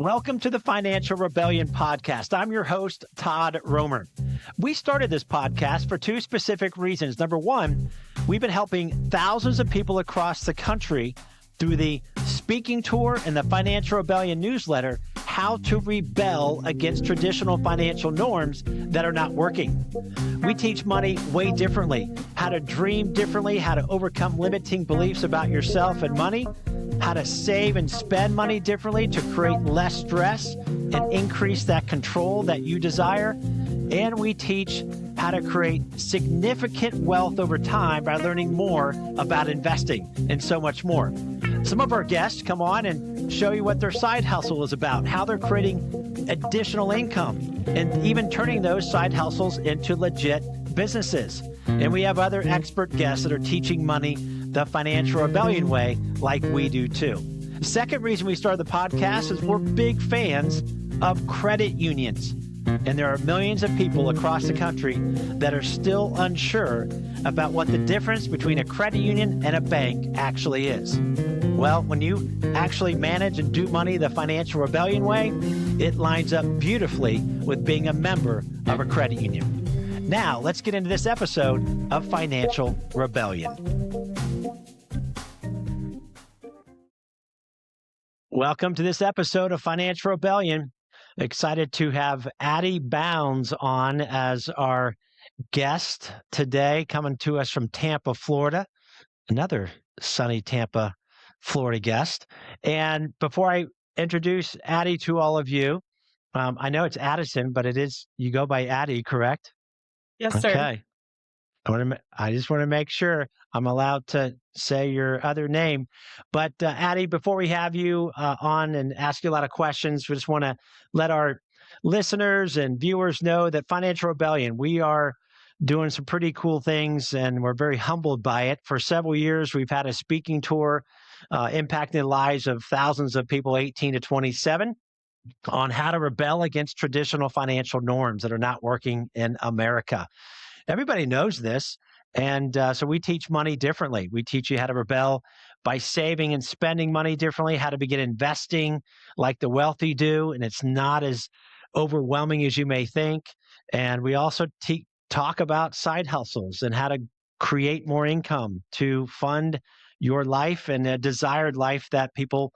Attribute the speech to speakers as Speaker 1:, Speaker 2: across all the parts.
Speaker 1: Welcome to the Financial Rebellion Podcast. I'm your host, Todd Romer. We started this podcast for two specific reasons. Number one, we've been helping thousands of people across the country through the speaking tour and the Financial Rebellion newsletter, how to rebel against traditional financial norms that are not working. We teach money way differently, how to dream differently, how to overcome limiting beliefs about yourself and money, how to save and spend money differently to create less stress and increase that control that you desire. And we teach how to create significant wealth over time by learning more about investing and so much more. Some of our guests come on and show you what their side hustle is about, how they're creating additional income, and even turning those side hustles into legit businesses. And we have other expert guests that are teaching money the Financial Rebellion way, like we do too. The second reason we started the podcast is we're big fans of credit unions. And there are millions of people across the country that are still unsure about what the difference between a credit union and a bank actually is. Well, when you actually manage and do money the Financial Rebellion way, it lines up beautifully with being a member of a credit union. Now, let's get into this episode of Financial Rebellion. Welcome to this episode of Financial Rebellion. Excited to have Addison Bounds on as our guest today, coming to us from Tampa, Florida. Another sunny Tampa, Florida guest. And before I introduce Addie to all of you, I know it's Addison, but you go by Addie, correct?
Speaker 2: Yes, sir.
Speaker 1: Okay. I just want to make sure I'm allowed to say your other name. But Addie, before we have you on and ask you a lot of questions, we just want to let our listeners and viewers know that Financial Rebellion, we are doing some pretty cool things, and we're very humbled by it. For several years, we've had a speaking tour impacting the lives of thousands of people 18 to 27 on how to rebel against traditional financial norms that are not working in America. Everybody knows this, and so we teach money differently. We teach you how to rebel by saving and spending money differently, how to begin investing like the wealthy do, and it's not as overwhelming as you may think. And we also talk about side hustles and how to create more income to fund your life and a desired life that people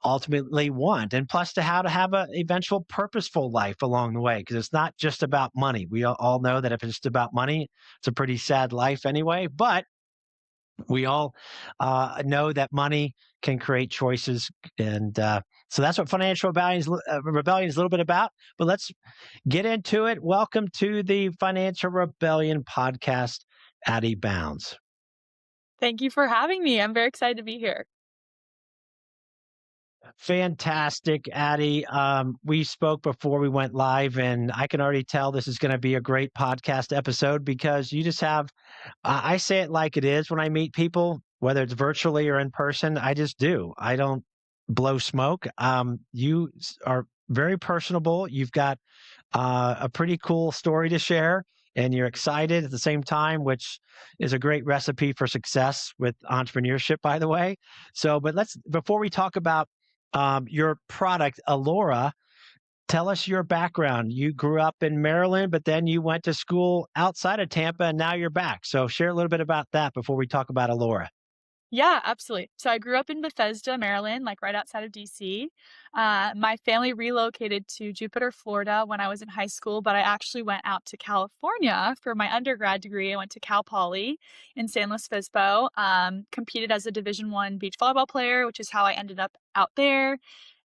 Speaker 1: ultimately want, and plus to how to have an eventual purposeful life along the way, because it's not just about money. We all know that if it's just about money, it's a pretty sad life anyway, but we all know that money can create choices, and so that's what Financial Rebellion is a little bit about. But let's get into it. Welcome to the Financial Rebellion Podcast, Addison Bounds.
Speaker 2: Thank you for having me. I'm very excited to be here.
Speaker 1: Fantastic, Addie. We spoke before we went live, and I can already tell this is going to be a great podcast episode because you just have, I say it like it is when I meet people, whether it's virtually or in person. I just do. I don't blow smoke. You are very personable. You've got a pretty cool story to share, and you're excited at the same time, which is a great recipe for success with entrepreneurship, by the way. So, but before we talk about your product, ELORA, tell us your background. You grew up in Maryland, but then you went to school outside of Tampa, and now you're back. So share a little bit about that before we talk about ELORA.
Speaker 2: Yeah, absolutely. So I grew up in Bethesda, Maryland, like right outside of DC. My family relocated to Jupiter, Florida when I was in high school, but I actually went out to California for my undergrad degree. I went to Cal Poly in San Luis Obispo, competed as a Division I beach volleyball player, which is how I ended up out there,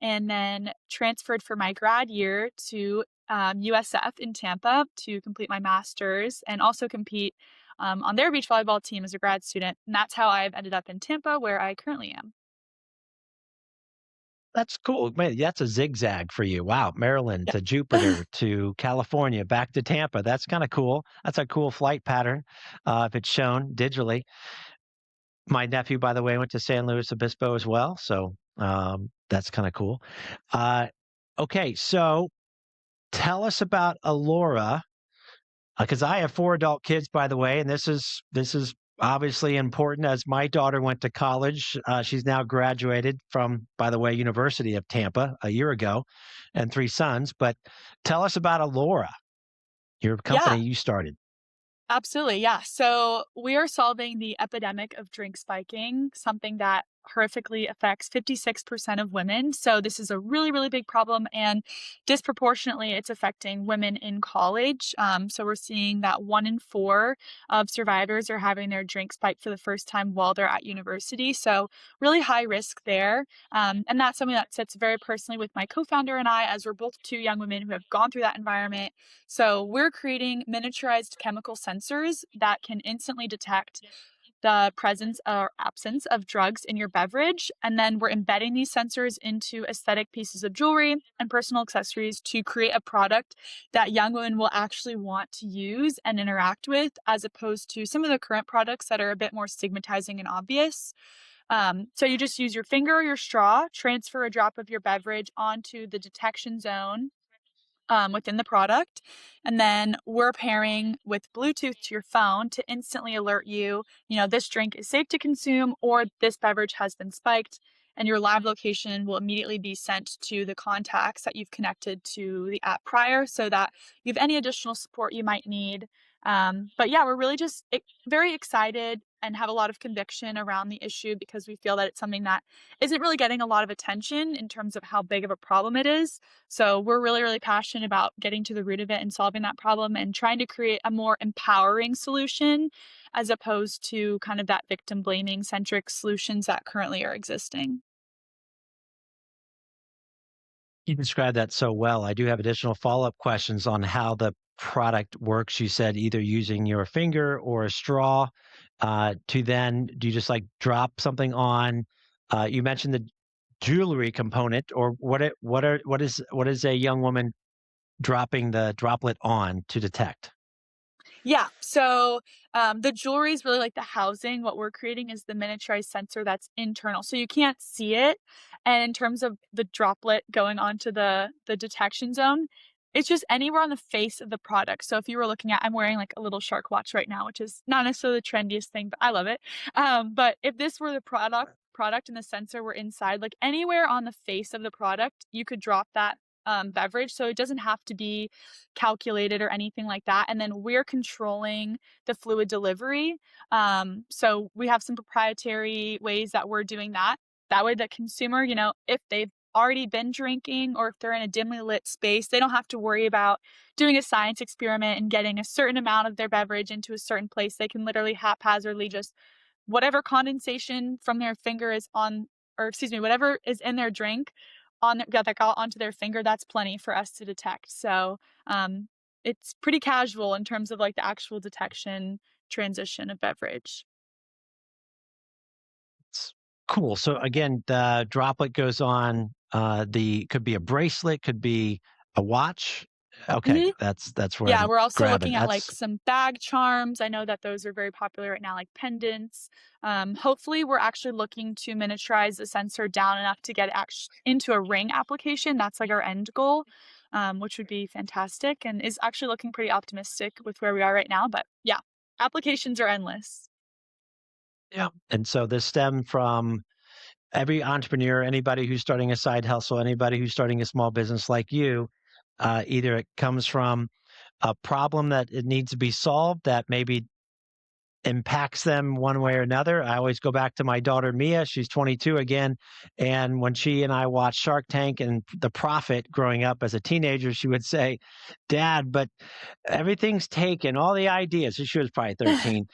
Speaker 2: and then transferred for my grad year to USF in Tampa to complete my master's and also compete on their beach volleyball team as a grad student. And that's how I've ended up in Tampa, where I currently am.
Speaker 1: That's cool. Man, that's a zigzag for you. Wow. Maryland to Jupiter to California, back to Tampa. That's kind of cool. That's a cool flight pattern if it's shown digitally. My nephew, by the way, went to San Luis Obispo as well. So that's kind of cool. Okay. So tell us about ELORA, because I have 4 adult kids, by the way, and this is obviously important as my daughter went to college. She's now graduated from, by the way, University of Tampa a year ago, and 3 sons. But tell us about ELORA, your
Speaker 2: Yeah.
Speaker 1: company you started.
Speaker 2: Absolutely, yeah. So we are solving the epidemic of drink spiking, something that horrifically affects 56% of women. So this is a really, really big problem, and disproportionately, it's affecting women in college. So we're seeing that 1 in 4 of survivors are having their drink spike for the first time while they're at university. So really high risk there. And that's something that sits very personally with my co-founder and I, as we're both two young women who have gone through that environment. So we're creating miniaturized chemical sensors that can instantly detect the presence or absence of drugs in your beverage. And then we're embedding these sensors into aesthetic pieces of jewelry and personal accessories to create a product that young women will actually want to use and interact with, as opposed to some of the current products that are a bit more stigmatizing and obvious. So you just use your finger or your straw, transfer a drop of your beverage onto the detection zone within the product. And then we're pairing with Bluetooth to your phone to instantly alert you, this drink is safe to consume or this beverage has been spiked. And your live location will immediately be sent to the contacts that you've connected to the app prior so that you have any additional support you might need. But yeah, we're really just very excited and have a lot of conviction around the issue because we feel that it's something that isn't really getting a lot of attention in terms of how big of a problem it is. So we're really, really passionate about getting to the root of it and solving that problem and trying to create a more empowering solution as opposed to kind of that victim blaming centric solutions that currently are existing.
Speaker 1: You described that so well. I do have additional follow-up questions on how the product works. You said either using your finger or a straw, to then do you just, like, drop something on you mentioned the jewelry component, or what is a young woman dropping the droplet on to detect?
Speaker 2: Yeah. So the jewelry is really like the housing. What we're creating is the miniaturized sensor that's internal. So you can't see it. And in terms of the droplet going onto the detection zone, it's just anywhere on the face of the product. So if you were looking at, I'm wearing like a little shark watch right now, which is not necessarily the trendiest thing, but I love it. But if this were the product and the sensor were inside, like anywhere on the face of the product, you could drop that beverage. So it doesn't have to be calculated or anything like that. And then we're controlling the fluid delivery. So we have some proprietary ways that we're doing that. That way, the consumer, if they've already been drinking or if they're in a dimly lit space, they don't have to worry about doing a science experiment and getting a certain amount of their beverage into a certain place. They can literally haphazardly just whatever condensation from their finger is on, or excuse me, whatever is in their drink that got onto their finger, that's plenty for us to detect. So um, it's pretty casual in terms of like the actual detection transition of beverage.
Speaker 1: It's cool. So again, the droplet goes on, the could be a bracelet, could be a watch. Okay,
Speaker 2: Mhm.
Speaker 1: that's where
Speaker 2: Yeah,
Speaker 1: I'm
Speaker 2: we're also
Speaker 1: grabbing.
Speaker 2: looking at like
Speaker 1: That's
Speaker 2: some bag charms. I know that those are very popular right now, like pendants. Hopefully, we're actually looking to miniaturize the sensor down enough to get it into a ring application. That's like our end goal, which would be fantastic and is actually looking pretty optimistic with where we are right now. But yeah, applications are endless.
Speaker 1: yeah. And so this stemmed from every entrepreneur, anybody who's starting a side hustle, anybody who's starting a small business like you, either it comes from a problem that it needs to be solved that maybe impacts them one way or another. I always go back to my daughter Mia. She's 22 again, and when she and I watched Shark Tank and The Profit growing up as a teenager, she would say, "Dad, but everything's taken. All the ideas." So she was probably 13.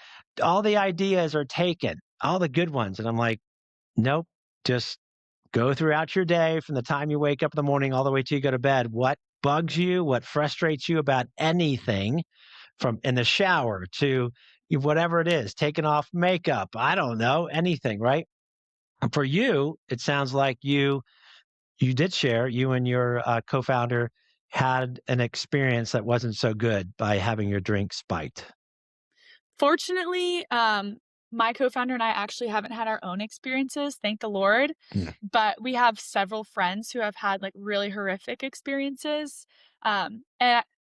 Speaker 1: All the ideas are taken. All the good ones, and I'm like, "Nope. Just go throughout your day from the time you wake up in the morning all the way till you go to bed. What bugs you? What frustrates you about anything?" From in the shower to whatever it is, taking off makeup, I don't know, anything, right? And for you, it sounds like you did share, you and your, co-founder had an experience that wasn't so good by having your drink spiked.
Speaker 2: Fortunately, my co-founder and I actually haven't had our own experiences, thank the Lord,
Speaker 1: Mm.
Speaker 2: but we have several friends who have had like really horrific experiences. And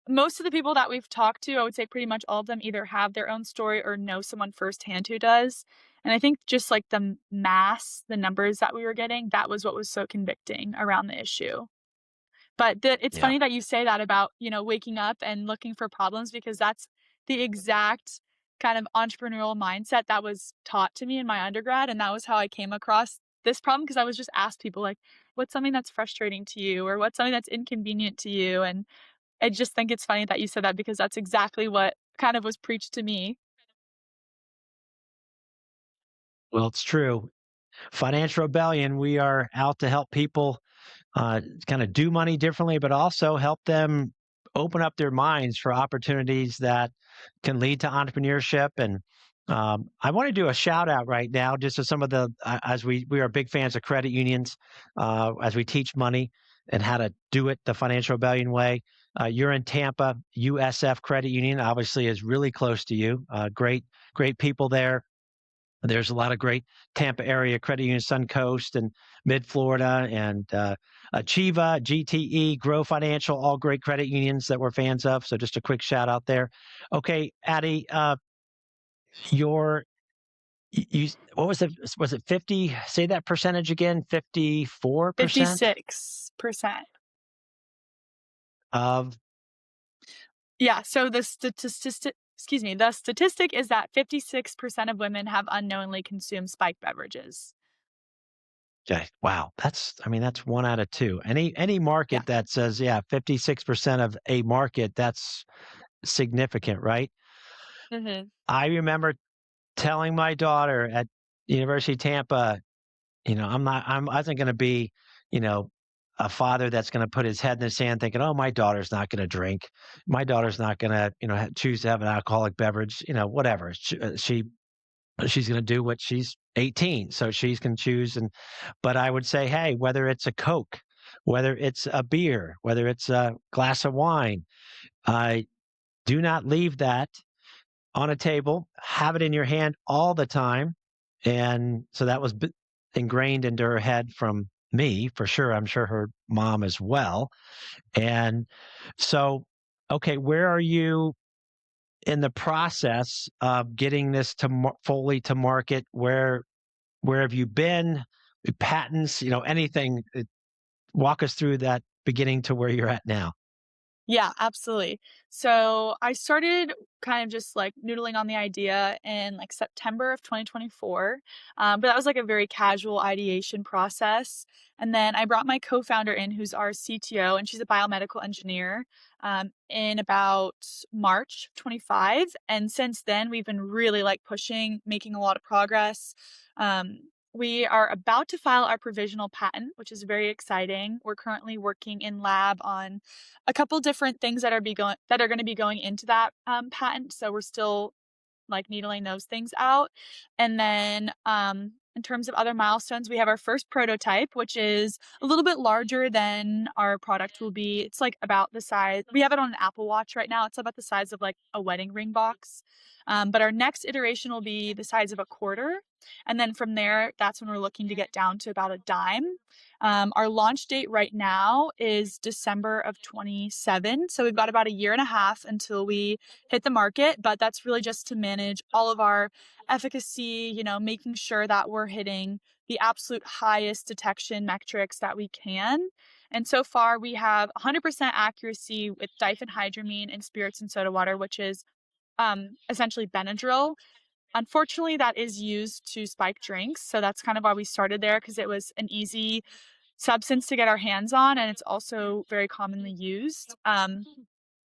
Speaker 2: most of the people that we've talked to, I would say pretty much all of them either have their own story or know someone firsthand who does. And I think just like the numbers that we were getting, that was what was so convicting around the issue. But it's
Speaker 1: Yeah.
Speaker 2: funny that you say that about, waking up and looking for problems because that's the exact kind of entrepreneurial mindset that was taught to me in my undergrad, and that was how I came across this problem because I was just asked people like, "What's something that's frustrating to you?" or "What's something that's inconvenient to you?" And I just think it's funny that you said that because that's exactly what kind of was preached to me.
Speaker 1: Well, it's true. Financial Rebellion, we are out to help people kind of do money differently, but also help them open up their minds for opportunities that can lead to entrepreneurship. And I want to do a shout out right now, just to some of the as we are big fans of credit unions, as we teach money and how to do it the Financial Rebellion way. You're in Tampa, USF Credit Union obviously is really close to you. Great people there. There's a lot of great Tampa area credit unions, Suncoast and Mid Florida, and Achieva, GTE, Grow Financial, all great credit unions that we're fans of. So just a quick shout out there. Okay, Addie, your you what was it 50? Say that percentage again. 54%
Speaker 2: 56%.
Speaker 1: of
Speaker 2: Yeah, so the statistic is that 56% of women have unknowingly consumed spiked beverages.
Speaker 1: okay. Wow, that's one out of two. Any
Speaker 2: Yeah.
Speaker 1: market that says, yeah, 56% of a market, that's significant, right?
Speaker 2: Mhm.
Speaker 1: I remember telling my daughter at University of Tampa, I wasn't going to be, you know, a father that's going to put his head in the sand thinking, oh, my daughter's not going to drink. My daughter's not going to, choose to have an alcoholic beverage, whatever. She's going to do what she's 18. So she's going to choose. But I would say, hey, whether it's a Coke, whether it's a beer, whether it's a glass of wine, I do not leave that on a table, have it in your hand all the time. And so that was ingrained into her head from me for sure. I'm sure her mom as well. And so, okay, where are you in the process of getting this to fully to market? Where have you been? Patents, anything. Walk us through that beginning to where you're at now.
Speaker 2: Yeah, absolutely. So I started kind of just like noodling on the idea in like September of 2024. But that was like a very casual ideation process. And then I brought my co founder in, who's our CTO, and she's a biomedical engineer in about March 25. And since then, we've been really like pushing, making a lot of progress. Um, we are about to file our provisional patent, which is very exciting. We're currently working in lab on a couple different things that are going to be going into that patent. So we're still like needling those things out. And then in terms of other milestones, we have our first prototype, which is a little bit larger than our product will be. It's like about the size. We have it on an Apple Watch right now. It's about the size of like a wedding ring box. But our next iteration will be the size of a quarter. And then from there, that's when we're looking to get down to about a dime. Our launch date right now is December of 27. So we've got about a year and a half until we hit the market, but that's really just to manage all of our efficacy, making sure that we're hitting the absolute highest detection metrics that we can. And so far, we have 100% accuracy with diphenhydramine in spirits and soda water, which is essentially Benadryl. Unfortunately, that is used to spike drinks. So that's kind of why we started there because it was an easy substance to get our hands on, and it's also very commonly used.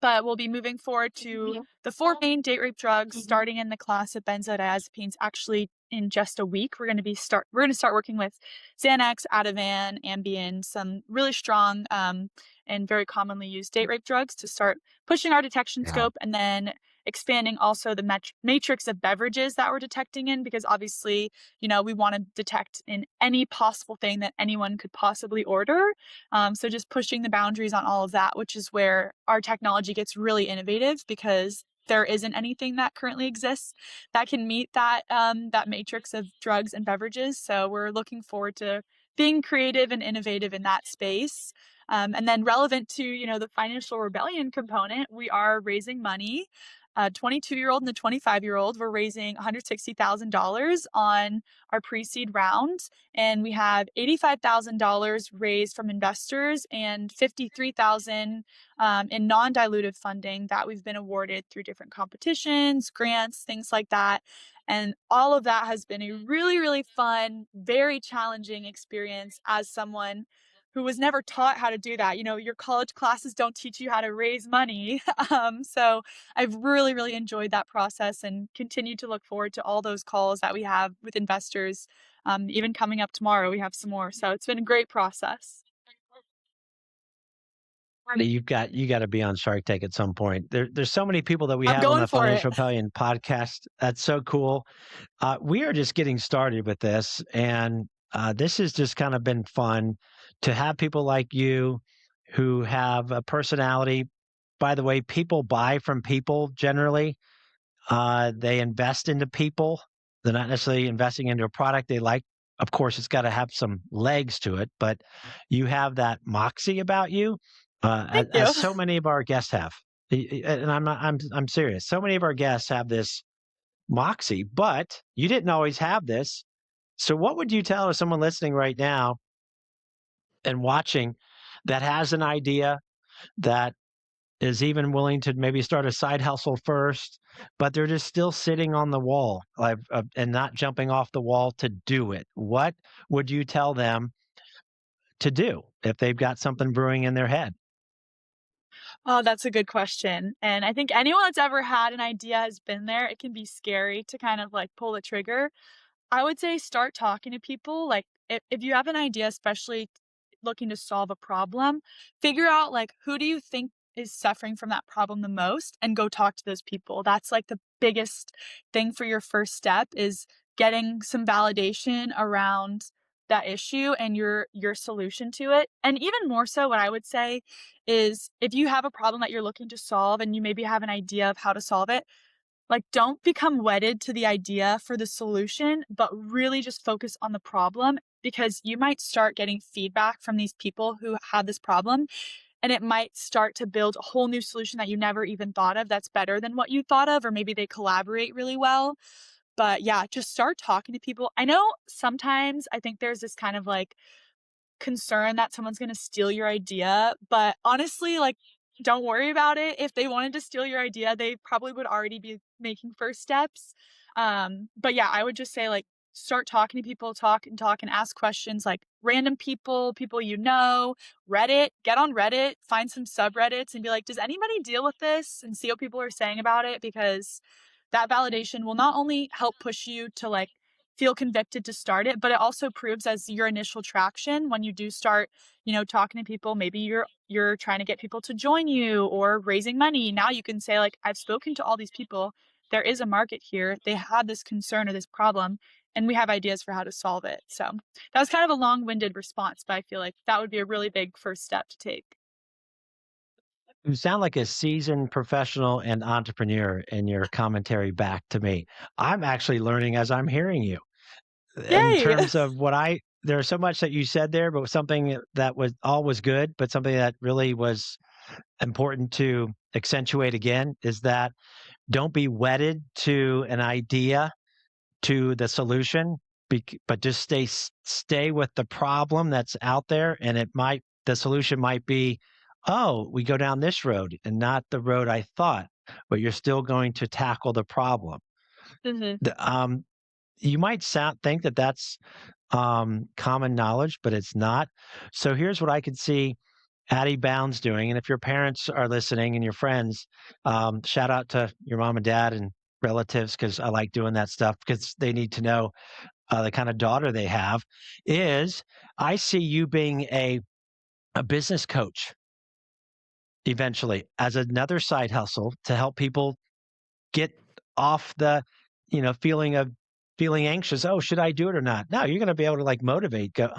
Speaker 2: But we'll be moving forward to the four main date rape drugs, starting in the class of benzodiazepines. Actually, in just a week, we're going to start working with Xanax, Ativan, Ambien, some really strong and very commonly used date rape drugs to start pushing our detection
Speaker 1: Yeah.
Speaker 2: scope, and then expanding also the matrix of beverages that we're detecting in, because obviously, we want to detect in any possible thing that anyone could possibly order. So just pushing the boundaries on all of that, which is where our technology gets really innovative because there isn't anything that currently exists that can meet that matrix of drugs and beverages. So we're looking forward to being creative and innovative in that space. And then relevant to, the financial rebellion component, we are raising money. A 22-year-old and a 25-year-old, we're raising $160,000 on our pre-seed round, and we have $85,000 raised from investors and $53,000 in non-dilutive funding that we've been awarded through different competitions, grants, things like that. And all of that has been a really, really fun, very challenging experience as someone who was never taught how to do that. Your college classes don't teach you how to raise money. So I've really, really enjoyed that process and continue to look forward to all those calls that we have with investors. Even coming up tomorrow, we have some more. So it's been a great process.
Speaker 1: You got to be on Shark Tank at some point. There's so many people that we
Speaker 2: I'm
Speaker 1: have on
Speaker 2: going
Speaker 1: the
Speaker 2: for it.
Speaker 1: Financial Rebellion podcast. That's so cool. We are just getting started with this, and this has just kind of been fun to have people like you who have a personality. By the way, people buy from people generally. They invest into people. They're not necessarily investing into a product they like. Of course, it's got to have some legs to it, but you have that moxie about you, as,
Speaker 2: Thank you.
Speaker 1: as so many of our guests have. And I'm not. I'm serious. So many of our guests have this moxie, but you didn't always have this. So, what would you tell to someone listening right now and watching that has an idea that is even willing to maybe start a side hustle first, but they're just still sitting on the wall and not jumping off the wall to do it? What would you tell them to do if they've got something brewing in their head?
Speaker 2: Oh, that's a good question. And I think anyone that's ever had an idea has been there. It can be scary to kind of like pull the trigger. I would say start talking to people. Like if you have an idea, especially looking to solve a problem, figure out like who do you think is suffering from that problem the most and go talk to those people. That's like the biggest thing for your first step is getting some validation around that issue and your solution to it. And even more so what I would say is if you have a problem that you're looking to solve and you maybe have an idea of how to solve it, like, don't become wedded to the idea for the solution, but really just focus on the problem because you might start getting feedback from these people who have this problem, and it might start to build a whole new solution that you never even thought of that's better than what you thought of, or maybe they collaborate really well. But yeah, just start talking to people. I know sometimes I think there's this kind of like concern that someone's gonna steal your idea, but honestly, like, don't worry about it. If they wanted to steal your idea, they probably would already be making first steps. But yeah, I would just say, like, start talking to people, talk and ask questions, like, random people, people you know, Reddit, get on Reddit, find some subreddits and be like, "Does anybody deal with this?" And see what people are saying about it because that validation will not only help push you to, like, feel convicted to start it, but it also proves as your initial traction when you do start, talking to people, maybe you're trying to get people to join you or raising money. Now you can say like, I've spoken to all these people. There is a market here. They have this concern or this problem, and we have ideas for how to solve it. So that was kind of a long-winded response, but I feel like that would be a really big first step to take.
Speaker 1: You sound like a seasoned professional and entrepreneur in your commentary back to me. I'm actually learning as I'm hearing you. In
Speaker 2: Yay!
Speaker 1: terms of there's so much that you said there, but something that was good, but something that really was important to accentuate again is that don't be wedded to an idea, to the solution, but just stay with the problem that's out there, and the solution might be, oh, we go down this road and not the road I thought, but you're still going to tackle the problem.
Speaker 2: Mhm.
Speaker 1: The, you might think that that's common knowledge, but it's not. So here's what I could see Addie Bounds doing. And if your parents are listening and your friends, shout out to your mom and dad and relatives because I like doing that stuff because they need to know the kind of daughter they have. Is I see you being a business coach eventually as another side hustle to help people get off the, feeling anxious. Oh, should I do it or not? No, you're going to be able to like motivate. Go,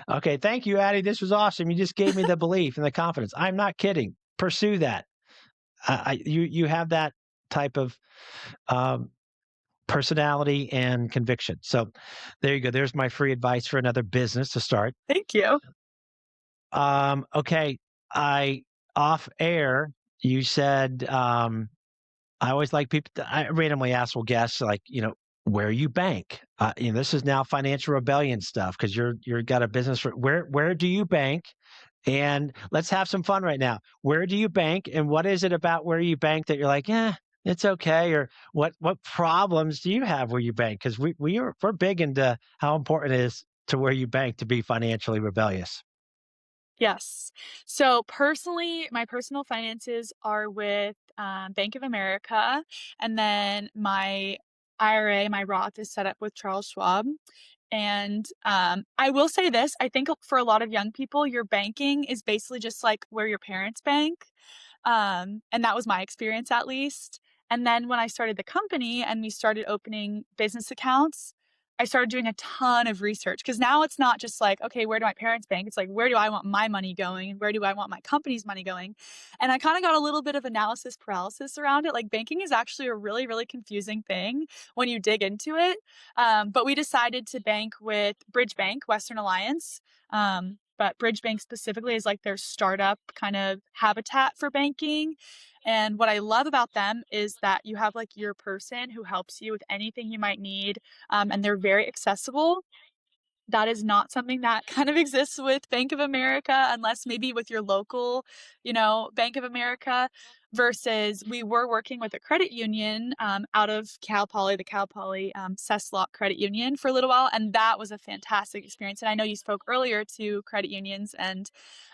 Speaker 1: okay, thank you, Addie. This was awesome. You just gave me the belief and the confidence. I'm not kidding. Pursue that. You have that type of um, personality and conviction. So there you go. There's my free advice for another business to start.
Speaker 2: Thank you.
Speaker 1: Okay. I off air, you said, I always like people I randomly ask will guests like, where you bank. This is now financial rebellion stuff because you're got a business. Where do you bank? And let's have some fun right now. Where do you bank? And what is it about where you bank that you're like, yeah, it's okay? Or what problems do you have where you bank? Because we're big into how important it is to where you bank to be financially rebellious.
Speaker 2: Yes. So personally, my personal finances are with Bank of America, and then my IRA, my Roth is set up with Charles Schwab. And I will say this: I think for a lot of young people, your banking is basically just like where your parents bank. And that was my experience at least. And then when I started the company and we started opening business accounts, I started doing a ton of research because now it's not just like, okay, where do my parents bank? It's like, where do I want my money going? And where do I want my company's money going? And I kind of got a little bit of analysis paralysis around it. Like, banking is actually a really, really confusing thing when you dig into it. But we decided to bank with Bridge Bank, Western Alliance. But Bridge Bank specifically is like their startup kind of habitat for banking. And what I love about them is that you have like your person who helps you with anything you might need, and they're very accessible. That is not something that kind of exists with Bank of America unless maybe with your local, Bank of America, versus we were working with a credit union, out of Cal Poly, the Cal Poly, CESLOC Credit Union for a little while, and that was a fantastic experience, and I know you spoke earlier to credit unions, and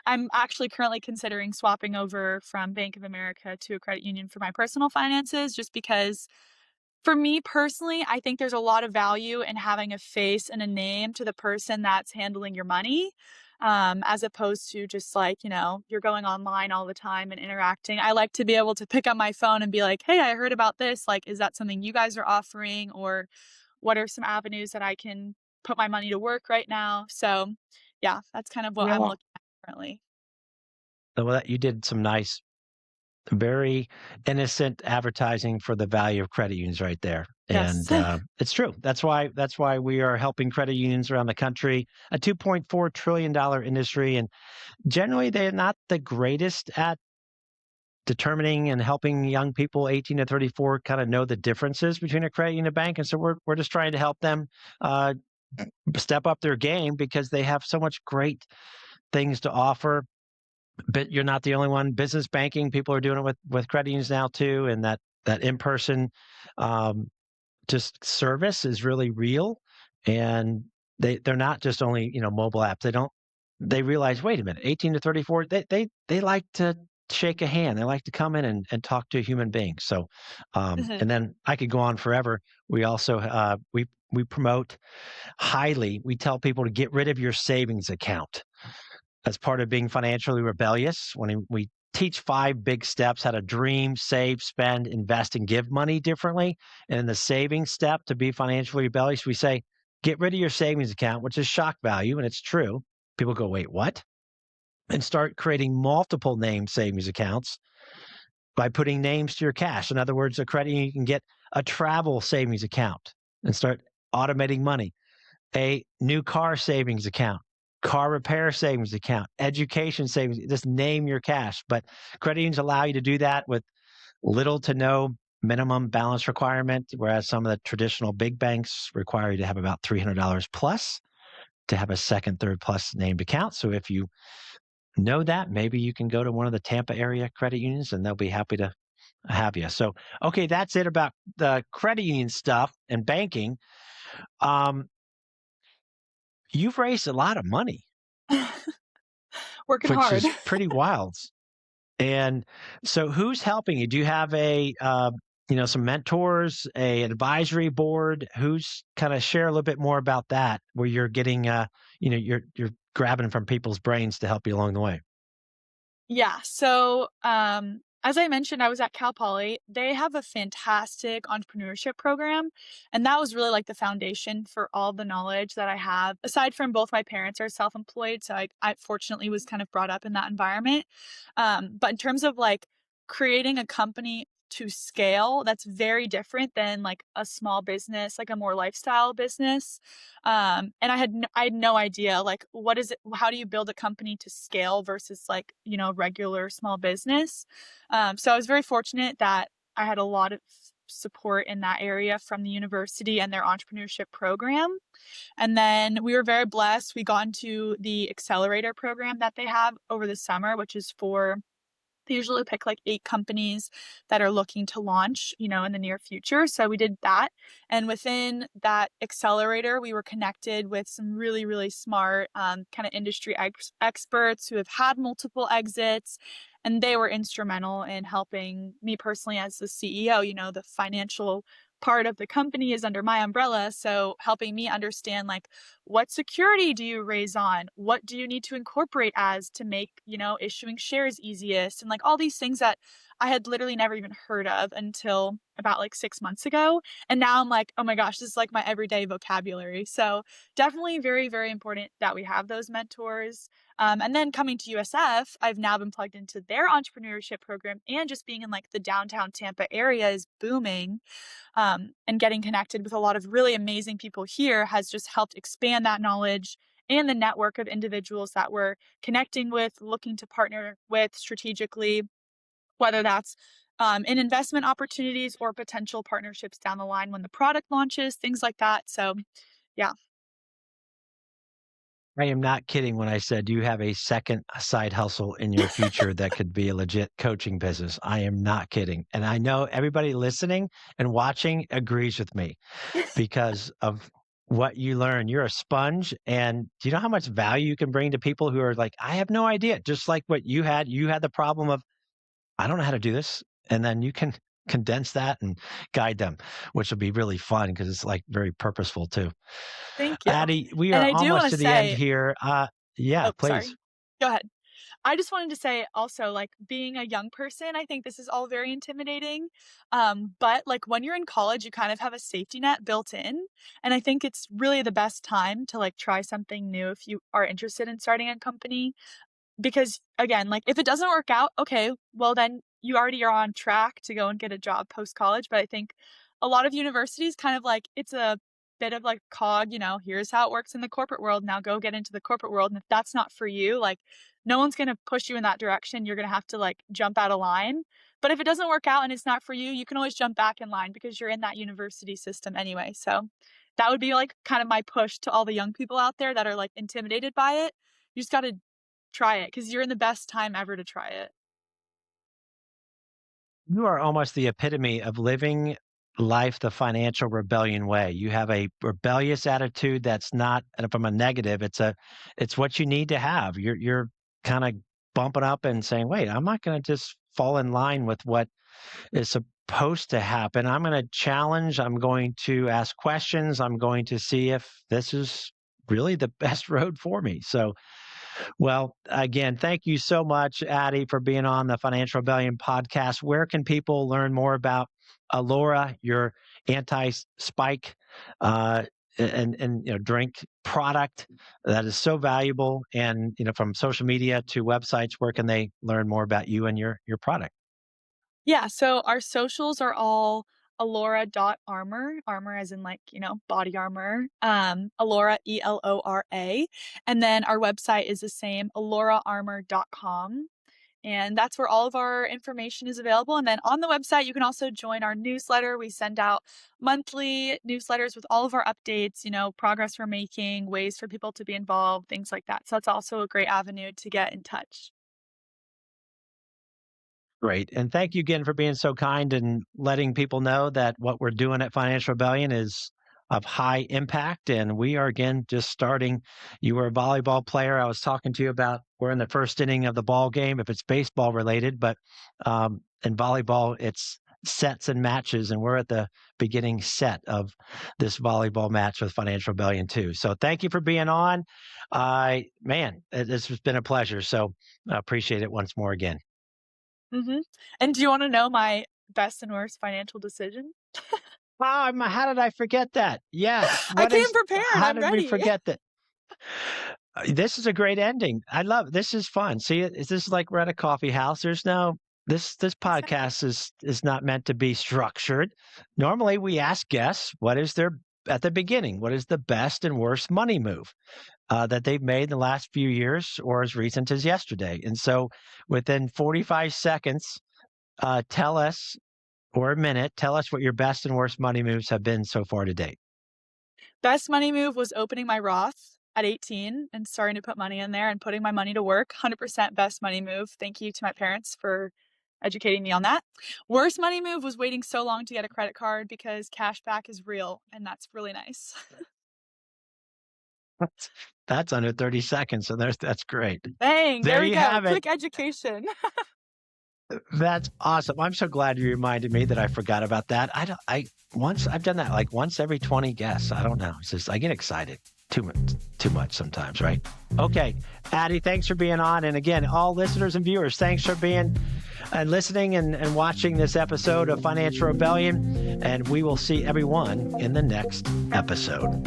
Speaker 2: I'm actually currently considering swapping over from Bank of America to a credit union for my personal finances just because for me personally, I think there's a lot of value in having a face and a name to the person that's handling your money, as opposed to just like, you're going online all the time and interacting. I like to be able to pick up my phone and be like, hey, I heard about this. Like, is that something you guys are offering? Or what are some avenues that I can put my money to work right now? So, yeah, that's kind of what I'm
Speaker 1: Yeah.
Speaker 2: looking at currently.
Speaker 1: Well, you did some nice, very innocent advertising for the value of credit unions right there.
Speaker 2: Yes.
Speaker 1: And it's true. That's why we are helping credit unions around the country, a $2.4 trillion industry. And generally, they're not the greatest at determining and helping young people 18 to 34 kind of know the differences between a credit union and a bank. And so we're just trying to help them uh, step up their game because they have so much great things to offer. But you're not the only one. Business banking, people are doing it with credit unions now too, and that in person um, just service is really real. And they're not just only mobile apps. They realize, wait a minute, 18 to 34, they like to shake a hand. They like to come in and talk to a human being. So,
Speaker 2: Mhm.
Speaker 1: and then I could go on forever. We also we promote highly. We tell people to get rid of your savings account as part of being financially rebellious. When we teach 5 big steps: how to dream, save, spend, invest, and give money differently. And in the savings step to be financially rebellious, we say, get rid of your savings account, which is shock value. And it's true. People go, wait, what? And start creating multiple name savings accounts by putting names to your cash. In other words, a credit union can get a travel savings account and start automating money, a new car savings account, car repair savings account, education savings. Just name your cash. But credit unions allow you to do that with little to no minimum balance requirement, whereas some of the traditional big banks require you to have about $300 plus to have a second, third plus named account. So if you know that, maybe you can go to one of the Tampa area credit unions and they'll be happy to have you. So, okay, that's it about the credit union stuff and banking. Um, you've raised a lot of money,
Speaker 2: Working
Speaker 1: which
Speaker 2: hard.
Speaker 1: is pretty wild. And so, who's helping you? Do you have some mentors, an advisory board? Who's kind of share a little bit more about that, where you're getting, you're grabbing from people's brains to help you along the way.
Speaker 2: Yeah. So, as I mentioned, I was at Cal Poly. They have a fantastic entrepreneurship program. And that was really like the foundation for all the knowledge that I have. Aside from both my parents are self employed. So I fortunately was kind of brought up in that environment. But in terms of like creating a company to scale that's very different than like a small business, like a more lifestyle business. And I had no idea like what is it, how do you build a company to scale versus like, regular small business. So I was very fortunate that I had a lot of support in that area from the university and their entrepreneurship program. And then we were very blessed. We got into the accelerator program that they have over the summer, which is for they usually pick like 8 companies that are looking to launch, in the near future. So we did that. And within that accelerator, we were connected with some really, really smart kind of industry experts who have had multiple exits. And they were instrumental in helping me personally as the CEO. The financial part of the company is under my umbrella. So helping me understand like what security do you raise on? What do you need to incorporate as to make, issuing shares easiest? And like all these things that I had literally never even heard of until about like 6 months ago. And now I'm like, oh my gosh, this is like my everyday vocabulary. So definitely very, very important that we have those mentors. And then coming to USF, I've now been plugged into their entrepreneurship program, and just being in like the downtown Tampa area is booming. And getting connected with a lot of really amazing people here has just helped expand that knowledge and the network of individuals that we're connecting with, looking to partner with strategically, whether that's in investment opportunities or potential partnerships down the line when the product launches, things like that. So, yeah.
Speaker 1: I am not kidding when I said you have a second side hustle in your future that could be a legit coaching business. I am not kidding. And I know everybody listening and watching agrees with me because of what you learn. You're a sponge. And do you know how much value you can bring to people who are like, I have no idea? Just like what you had. You had the problem of, I don't know how to do this. And then you can condense that and guide them, which will be really fun because it's like very purposeful too.
Speaker 2: Thank you.
Speaker 1: Addie, we
Speaker 2: And
Speaker 1: are
Speaker 2: I do want
Speaker 1: almost
Speaker 2: to
Speaker 1: to the end
Speaker 2: say,
Speaker 1: here. Yeah,
Speaker 2: oh,
Speaker 1: please.
Speaker 2: sorry. Go ahead. I just wanted to say also, like, being a young person, I think this is all very intimidating. But like when you're in college, you kind of have a safety net built in. And I think it's really the best time to like try something new if you are interested in starting a company. Because again, like if it doesn't work out, okay, well then you already are on track to go and get a job post college. But I think a lot of universities kind of like it's a bit of like cog, here's how it works in the corporate world. Now go get into the corporate world. And if that's not for you, like no one's gonna push you in that direction. You're gonna have to like jump out of line. But if it doesn't work out and it's not for you, you can always jump back in line because you're in that university system anyway. So that would be like kind of my push to all the young people out there that are like intimidated by it. You just gotta try it because you're in the best time ever to try it.
Speaker 1: You are almost the epitome of living life the financial rebellion way. You have a rebellious attitude that's not from a negative. It's what you need to have. You're kind of bumping up and saying, "Wait, I'm not going to just fall in line with what is supposed to happen. I'm going to challenge. I'm going to ask questions. I'm going to see if this is really the best road for me." So well, again, thank you so much, Addie, for being on the Financial Rebellion podcast. Where can people learn more about ELORA, your anti-spike uh, and drink product that is so valuable, and from social media to websites, where can they learn more about you and your product?
Speaker 2: Yeah, so our socials are all elora.armor, armor as in like, body armor, Elora, ELORA. And then our website is the same, eloraarmor.com. And that's where all of our information is available. And then on the website, you can also join our newsletter. We send out monthly newsletters with all of our updates, progress we're making, ways for people to be involved, things like that. So that's also a great avenue to get in touch.
Speaker 1: Great. And thank you again for being so kind and letting people know that what we're doing at Financial Rebellion is of high impact. And we are, again, just starting. You were a volleyball player. I was talking to you about we're in the first inning of the ball game if it's baseball related, but in volleyball, it's sets and matches. And we're at the beginning set of this volleyball match with Financial Rebellion, too. So thank you for being on. This has been a pleasure. So I appreciate it once more again.
Speaker 2: Mhm. And do you wanna know my best and worst financial decision?
Speaker 1: Wow, how did I forget that? Yes.
Speaker 2: I
Speaker 1: What
Speaker 2: came
Speaker 1: is
Speaker 2: prepared,
Speaker 1: how
Speaker 2: I'm
Speaker 1: did we
Speaker 2: ready.
Speaker 1: forget that? This is a great ending. I love this is fun. See, this is like we're at a coffee house. There's no This podcast is not meant to be structured. Normally, we ask guests what is their at the beginning, what is the best and worst money move that they've made in the last few years or as recent as yesterday. And so, within 45 seconds, tell us, or a minute, tell us what your best and worst money moves have been so far to date.
Speaker 2: Best money move was opening my Roth at 18 and starting to put money in there and putting my money to work. 100% best money move. Thank you to my parents for educating me on that. Worst money move was waiting so long to get a credit card because cash back is real, and that's really nice.
Speaker 1: That's under 30 seconds, so that's great.
Speaker 2: Dang,
Speaker 1: There
Speaker 2: there we
Speaker 1: you
Speaker 2: go.
Speaker 1: have it.
Speaker 2: Quick education.
Speaker 1: That's awesome. I'm so glad you reminded me that I forgot about that. I've done that like once every 20 guests. I don't know. It's just I get excited too much sometimes, right? Okay, Addie, thanks for being on. And again, all listeners and viewers, thanks for being and listening and watching this episode of Financial Rebellion. And we will see everyone in the next episode.